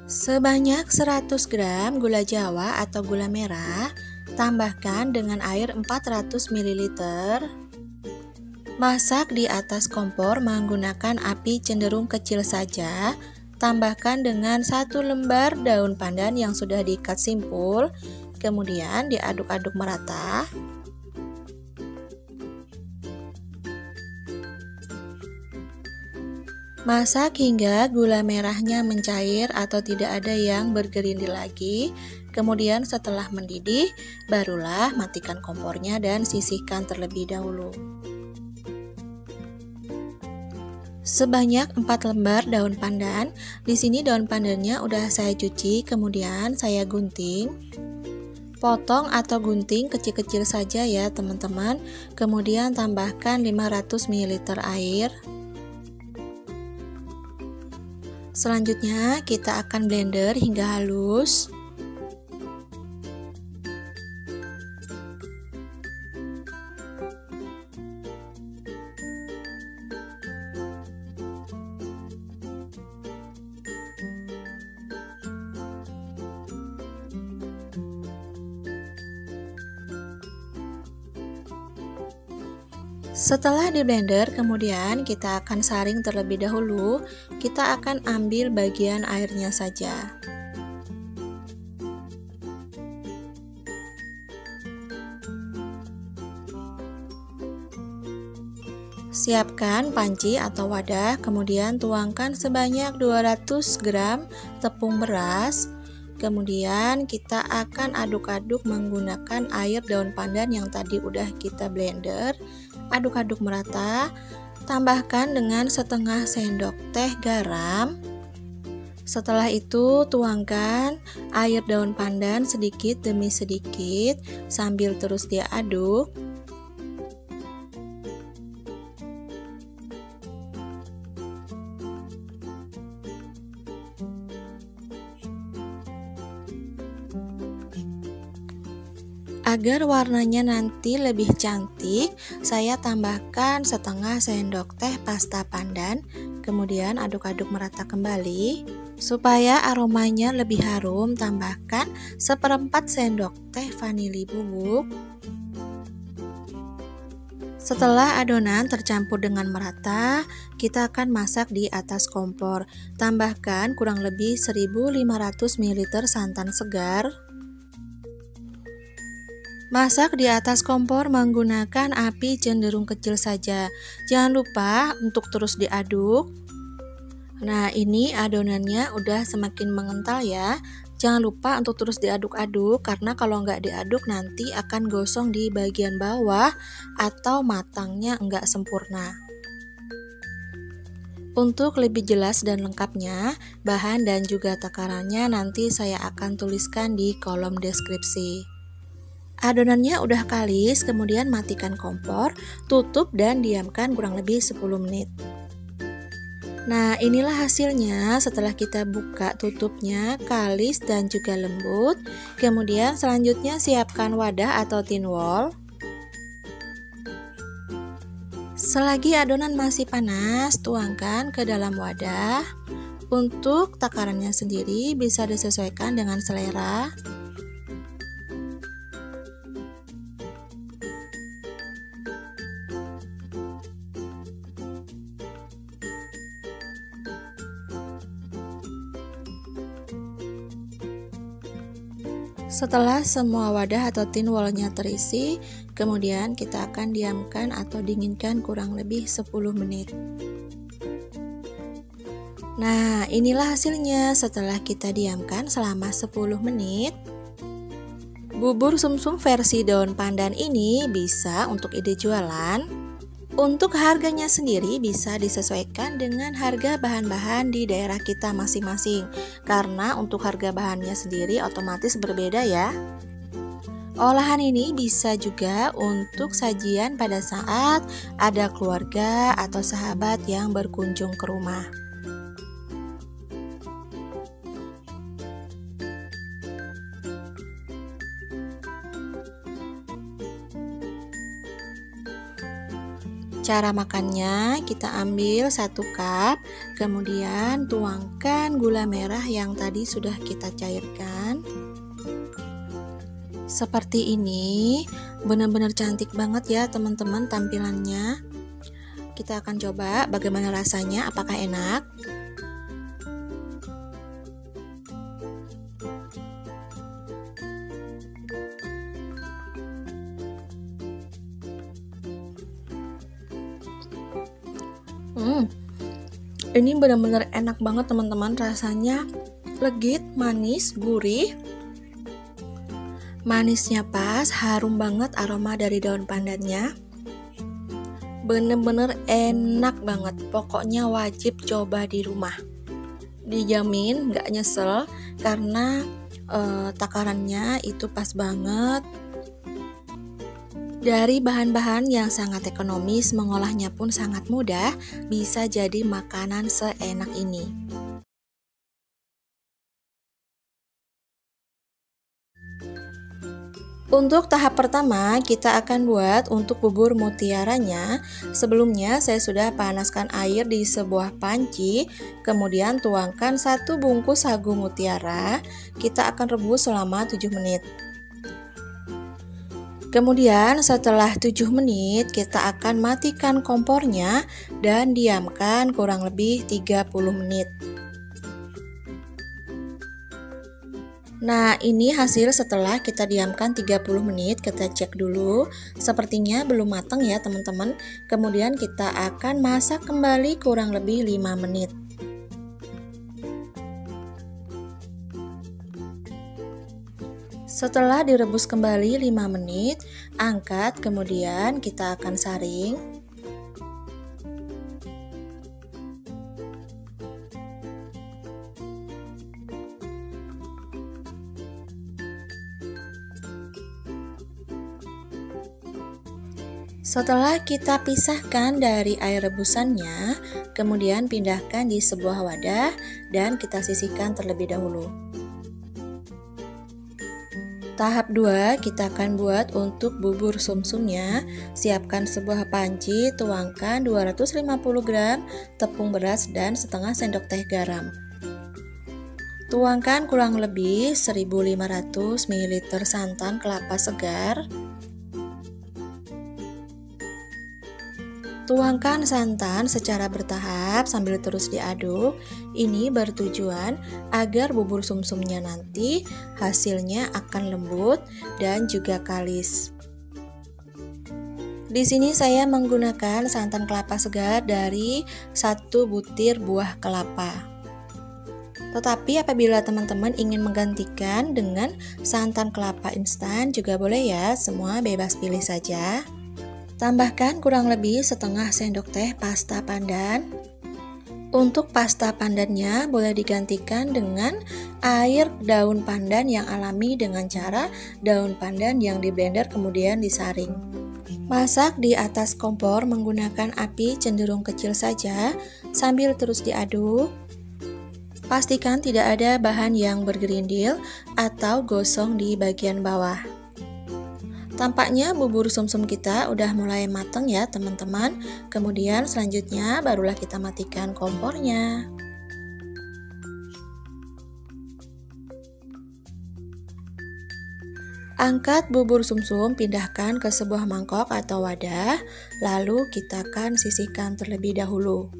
Sebanyak 100 gram gula jawa atau gula merah, tambahkan dengan air 400 ml. Masak di atas kompor menggunakan api cenderung kecil saja. Tambahkan dengan 1 lembar daun pandan yang sudah diikat simpul, kemudian diaduk-aduk merata. Masak hingga gula merahnya mencair atau tidak ada yang bergerindil lagi. Kemudian setelah mendidih, barulah matikan kompornya dan sisihkan terlebih dahulu. Sebanyak 4 lembar daun pandan. Di sini daun pandannya udah saya cuci, kemudian saya gunting. Potong atau gunting kecil-kecil saja ya teman-teman. Kemudian tambahkan 500 ml air. Selanjutnya kita akan blender hingga halus. Setelah di blender, kemudian kita akan saring terlebih dahulu. Kita akan ambil bagian airnya saja. Siapkan panci atau wadah, kemudian tuangkan sebanyak 200 gram tepung beras. Kemudian kita akan aduk-aduk menggunakan air daun pandan yang tadi udah kita blender. Aduk-aduk merata. Tambahkan dengan setengah sendok teh garam. Setelah itu tuangkan air daun pandan sedikit demi sedikit sambil terus diaduk. Agar warnanya nanti lebih cantik, saya tambahkan setengah sendok teh pasta pandan, kemudian aduk-aduk merata kembali. Supaya aromanya lebih harum, tambahkan seperempat sendok teh vanili bubuk. Setelah adonan tercampur dengan merata, kita akan masak di atas kompor. Tambahkan kurang lebih 1500 ml santan segar. Masak di atas kompor menggunakan api cenderung kecil saja. Jangan lupa untuk terus diaduk. Nah, ini adonannya udah semakin mengental ya. Jangan lupa untuk terus diaduk-aduk, karena kalau nggak diaduk nanti akan gosong di bagian bawah atau matangnya nggak sempurna. Untuk lebih jelas dan lengkapnya, bahan dan juga takarannya nanti saya akan tuliskan di kolom deskripsi. Adonannya udah kalis, kemudian matikan kompor, tutup dan diamkan kurang lebih 10 menit. Nah, inilah hasilnya setelah kita buka tutupnya, kalis dan juga lembut. Kemudian selanjutnya siapkan wadah atau tin wall. Selagi adonan masih panas, tuangkan ke dalam wadah. Untuk takarannya sendiri bisa disesuaikan dengan selera. Setelah semua wadah atau tin wallnya terisi, kemudian kita akan diamkan atau dinginkan kurang lebih 10 menit. Nah, inilah hasilnya setelah kita diamkan selama 10 menit. Bubur sumsum versi daun pandan ini bisa untuk ide jualan. Untuk harganya sendiri bisa disesuaikan dengan harga bahan-bahan di daerah kita masing-masing, karena untuk harga bahannya sendiri otomatis berbeda ya. Olahan ini bisa juga untuk sajian pada saat ada keluarga atau sahabat yang berkunjung ke rumah. Cara makannya, kita ambil 1 cup, kemudian tuangkan gula merah yang tadi sudah kita cairkan. Seperti ini, benar-benar cantik banget ya teman-teman tampilannya. Kita akan coba bagaimana rasanya, apakah enak? Ini benar-benar enak banget teman-teman, rasanya legit, manis, gurih. Manisnya pas, harum banget aroma dari daun pandannya. Bener-bener enak banget, pokoknya wajib coba di rumah. Dijamin gak nyesel karena takarannya itu pas banget. Dari bahan-bahan yang sangat ekonomis, mengolahnya pun sangat mudah, bisa jadi makanan seenak ini. Untuk tahap pertama, kita akan buat untuk bubur mutiaranya. Sebelumnya, saya sudah panaskan air di sebuah panci, kemudian tuangkan 1 bungkus sagu mutiara. Kita akan rebus selama 7 menit. Kemudian setelah 7 menit kita akan matikan kompornya dan diamkan kurang lebih 30 menit. Nah, ini hasil setelah kita diamkan 30 menit, kita cek dulu. Sepertinya belum matang ya teman-teman. Kemudian kita akan masak kembali kurang lebih 5 menit. Setelah direbus kembali 5 menit, angkat, kemudian kita akan saring. Setelah kita pisahkan dari air rebusannya, kemudian pindahkan di sebuah wadah dan kita sisihkan terlebih dahulu. Tahap 2 kita akan buat untuk bubur sumsumnya. Siapkan sebuah panci, tuangkan 250 gram tepung beras dan setengah sendok teh garam. Tuangkan kurang lebih 1500 ml santan kelapa segar. Tuangkan santan secara bertahap sambil terus diaduk. Ini bertujuan agar bubur sumsumnya nanti hasilnya akan lembut dan juga kalis. Di sini saya menggunakan santan kelapa segar dari 1 butir buah kelapa. Tetapi apabila teman-teman ingin menggantikan dengan santan kelapa instan juga boleh ya, semua bebas pilih saja. Tambahkan kurang lebih setengah sendok teh pasta pandan. Untuk pasta pandannya boleh digantikan dengan air daun pandan yang alami dengan cara daun pandan yang di blender kemudian disaring. Masak di atas kompor menggunakan api cenderung kecil saja sambil terus diaduk. Pastikan tidak ada bahan yang bergerindil atau gosong di bagian bawah. Tampaknya bubur sumsum kita udah mulai matang ya teman-teman. Kemudian selanjutnya barulah kita matikan kompornya. Angkat bubur sumsum, pindahkan ke sebuah mangkok atau wadah, lalu kita akan sisihkan terlebih dahulu.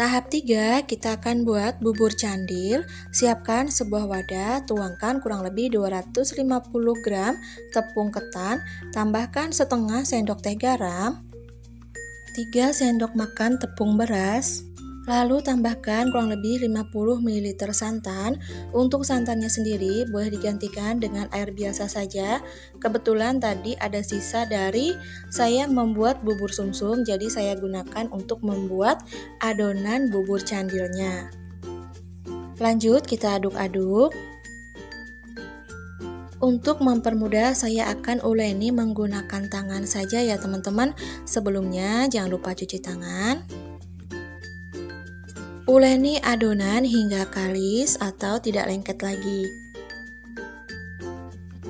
Tahap 3, kita akan buat bubur candil. Siapkan sebuah wadah, tuangkan kurang lebih 250 gram tepung ketan, tambahkan setengah sendok teh garam, 3 sendok makan tepung beras, lalu tambahkan kurang lebih 50 ml santan. Untuk santannya sendiri boleh digantikan dengan air biasa saja. Kebetulan tadi ada sisa dari saya membuat bubur sumsum, jadi saya gunakan untuk membuat adonan bubur candilnya. Lanjut kita aduk-aduk. Untuk mempermudah saya akan uleni menggunakan tangan saja ya teman-teman. Sebelumnya jangan lupa cuci tangan. Uleni adonan hingga kalis atau tidak lengket lagi.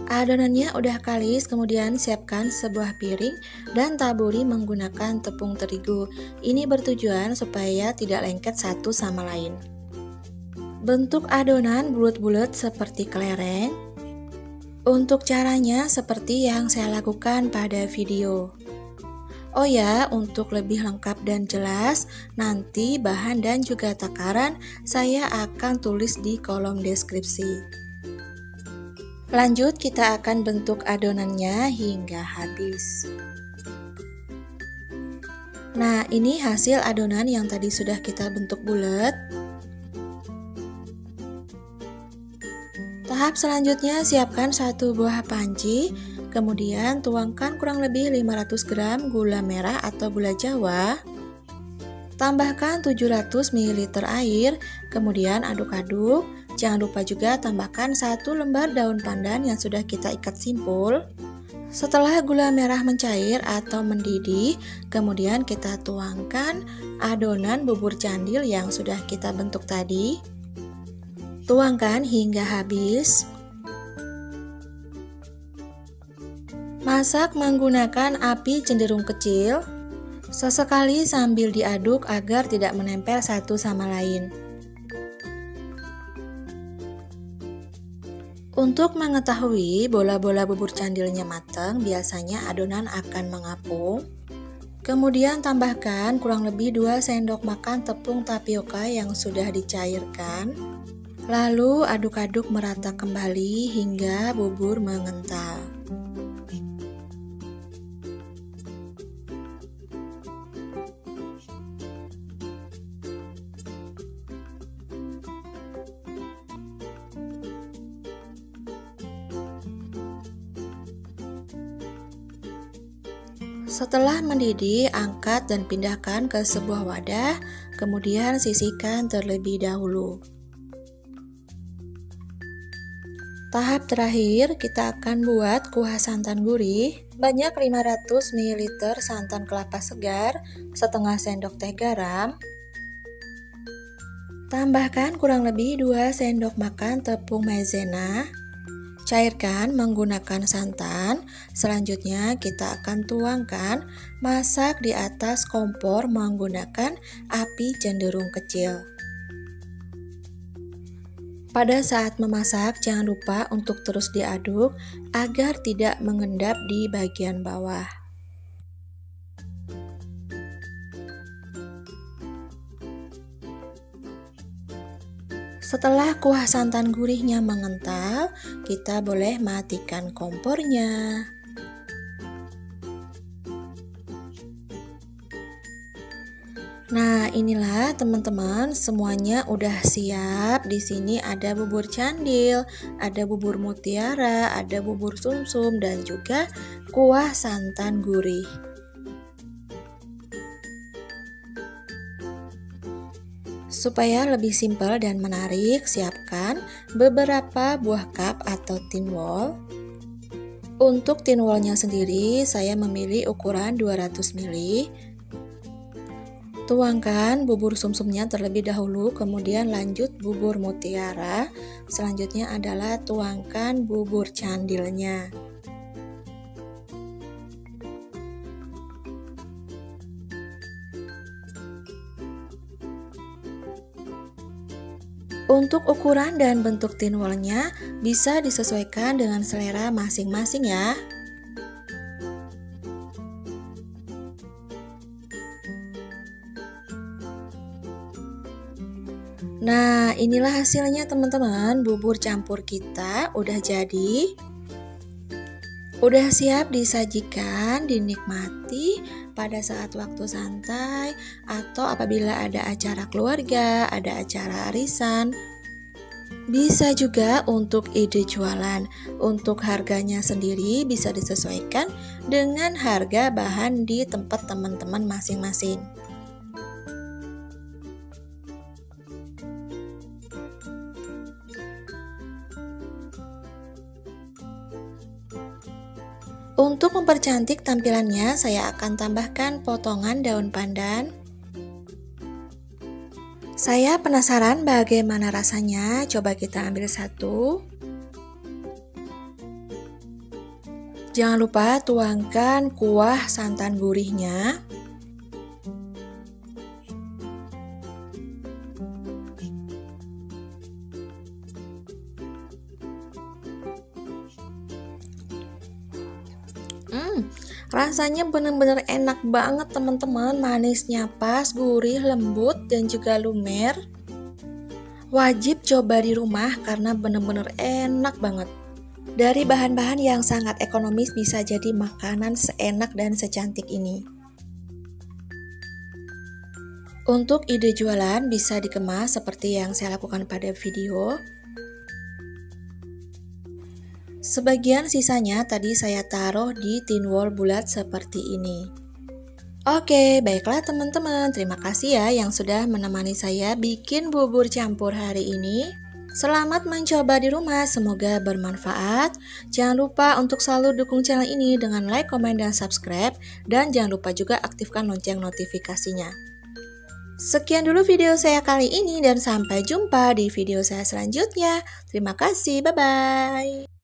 Adonannya udah kalis, kemudian siapkan sebuah piring dan taburi menggunakan tepung terigu. Ini bertujuan supaya tidak lengket satu sama lain. Bentuk adonan bulat-bulat seperti kelereng. Untuk caranya seperti yang saya lakukan pada video. Oh ya, untuk lebih lengkap dan jelas, nanti bahan dan juga takaran saya akan tulis di kolom deskripsi. Lanjut, kita akan bentuk adonannya hingga habis. Nah, ini hasil adonan yang tadi sudah kita bentuk bulat. Tahap selanjutnya, siapkan satu buah panci. Kemudian tuangkan kurang lebih 500 gram gula merah atau gula Jawa. Tambahkan 700 ml air, kemudian aduk-aduk. Jangan lupa juga tambahkan 1 lembar daun pandan yang sudah kita ikat simpul. Setelah gula merah mencair atau mendidih, kemudian kita tuangkan adonan bubur candil yang sudah kita bentuk tadi. Tuangkan hingga habis. Masak menggunakan api cenderung kecil, sesekali sambil diaduk agar tidak menempel satu sama lain. Untuk mengetahui bola-bola bubur candilnya matang, biasanya adonan akan mengapung. Kemudian tambahkan kurang lebih 2 sendok makan tepung tapioka yang sudah dicairkan. Lalu aduk-aduk merata kembali hingga bubur mengental. Setelah mendidih, angkat dan pindahkan ke sebuah wadah, kemudian sisihkan terlebih dahulu. Tahap terakhir, kita akan buat kuah santan gurih. Banyak 500 ml santan kelapa segar, setengah sendok teh garam. Tambahkan kurang lebih 2 sendok makan tepung maizena. Cairkan menggunakan santan. Selanjutnya kita akan tuangkan, masak di atas kompor menggunakan api cenderung kecil. Pada saat memasak, jangan lupa untuk terus diaduk agar tidak mengendap di bagian bawah. Setelah kuah santan gurihnya mengental, kita boleh matikan kompornya. Nah, inilah teman-teman, semuanya udah siap. Di sini ada bubur candil, ada bubur mutiara, ada bubur sumsum, dan juga kuah santan gurih. Supaya lebih simpel dan menarik, siapkan beberapa buah cup atau tin wall. Untuk tin wallnya sendiri, saya memilih ukuran 200 ml. Tuangkan bubur sumsumnya terlebih dahulu, kemudian lanjut bubur mutiara. Selanjutnya adalah tuangkan bubur candilnya. Untuk ukuran dan bentuk tin wallnya bisa disesuaikan dengan selera masing-masing ya. Nah, inilah hasilnya teman-teman. Bubur campur kita udah jadi. Udah siap disajikan, dinikmati pada saat waktu santai atau apabila ada acara keluarga, ada acara arisan. Bisa juga untuk ide jualan. Untuk harganya sendiri bisa disesuaikan dengan harga bahan di tempat teman-teman masing-masing. Untuk mempercantik tampilannya, saya akan tambahkan potongan daun pandan. Saya penasaran bagaimana rasanya. Coba kita ambil satu. Jangan lupa tuangkan kuah santan gurihnya. Rasanya benar-benar enak banget teman-teman, manisnya pas, gurih, lembut, dan juga lumer. Wajib coba di rumah karena benar-benar enak banget. Dari bahan-bahan yang sangat ekonomis bisa jadi makanan seenak dan secantik ini. Untuk ide jualan bisa dikemas seperti yang saya lakukan pada video. Sebagian sisanya tadi saya taruh di tin wall bulat seperti ini. Oke, baiklah teman-teman, terima kasih ya yang sudah menemani saya bikin bubur campur hari ini. Selamat mencoba di rumah, semoga bermanfaat. Jangan lupa untuk selalu dukung channel ini dengan like, komen, dan subscribe. Dan jangan lupa juga aktifkan lonceng notifikasinya. Sekian dulu video saya kali ini dan sampai jumpa di video saya selanjutnya. Terima kasih, bye-bye.